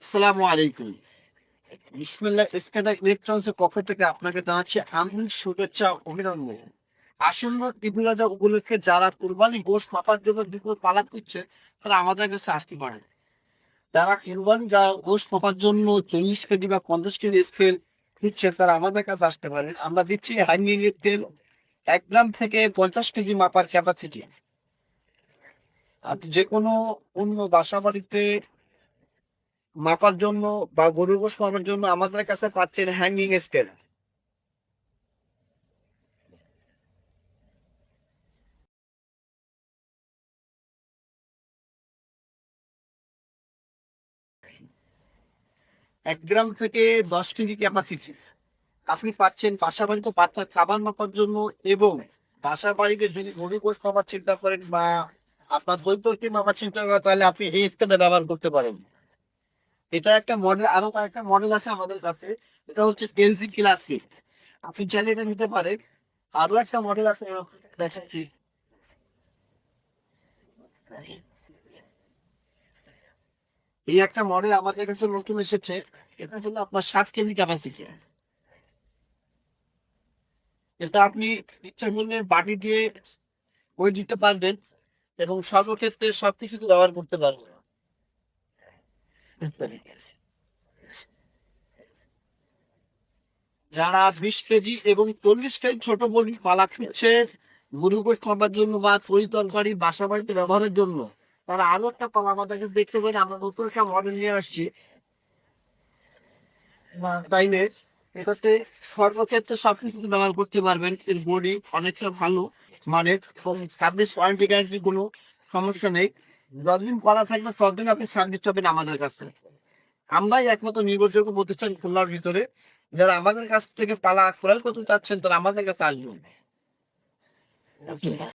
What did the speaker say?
আসসালামু আলাইকুম। বিসমিল্লাহ স্ক্যানার ইলেকট্রনিক্সের পক্ষ থেকে আপনাকে জানাচ্ছি আন্তরিক শুভেচ্ছা ও অভিনন্দন। আসন্ন ঈদুল আজহা উপলক্ষে যারা কুরবানি গোশত মাপার জন্য বিপুল পালা করছে তারা আমাদের কাছে আসতে পারে। যারা কুরবানি গোশত মাপার জন্য 40 কেজি বা 50 কেজি স্কেল দিচ্ছে তারা আমাদের কাছে আসতে পারে। আমরা দিচ্ছি হাইনিং তেল 1 গ্রাম থেকে 50 কেজি মাপার ক্যাপাসিটি। আপনি যে কোনো অন্য বাসা বাড়িতে মাপার জন্য বা গরুর গোশত মাপার জন্য আমাদের কাছে পাচ্ছেন হ্যাঙ্গিং স্কেল। 1 গ্রাম থেকে 10 কেজি ক্যাপাসিটি আপনি পাচ্ছেন বাসা বাড়িতে পাতলা খাবার মাপার জন্য। এবং বাসা বাড়িতে যদি গরুর গোশত মাপার চিন্তা করেন বা আপনার দৈত্যকে মাপার চিন্তা করেন তাহলে আপনি এই স্কেলটা ব্যবহার করতে পারেন। এটা একটা মডেল, আরো কয়েকটা মডেল আছে আমাদের কাছে। এটা হচ্ছে এলজি ক্লাসিক, আপনি চাইলে এটা নিতে পারেন। আরো একটা মডেল আছে, দেখেন কি এই একটা মডেল আমাদের কাছে নতুন এসেছে। এটা হলো আপনার 7 কেজি ক্যাপাসিটি। এটা আপনি ইচ্ছা করলে বাটি দিয়ে ওই দিতে পারবেন এবং সর্বক্ষেত্রে সবকিছু ব্যবহার করতে পারবেন। যারা 20 কেজি এবং 40 কেজি ছোট বড়ি পালা খুঁজছে গরু গোশত খাবার জন্য বা তরি তরকারি বাসা বাড়িতে ব্যবহারের জন্য, তারা আরো একটা পালা আমাদের কাছে দেখতে পারেন। আমরা নতুন একটা মডেল নিয়ে আসছি তাইলে এটাতে সর্বক্ষেত্রে সবকিছু ব্যবহার করতে পারবেন। এর বডি অনেকটা ভালো মানে, সার্ভিস ওয়ারেন্টি গ্যারান্টি কোনো সমস্যা নেই। যতদিন করা থাকবে ততদিন আপনি সার্ভিস পাবেন আমাদের কাছে। আমরাই একমাত্র নির্ভরযোগ্য প্রতিষ্ঠান খুলনার ভিতরে। যারা আমাদের কাছ থেকে পালা ক্রয় করতে চাচ্ছেন তারা আমাদের কাছে আসবেন।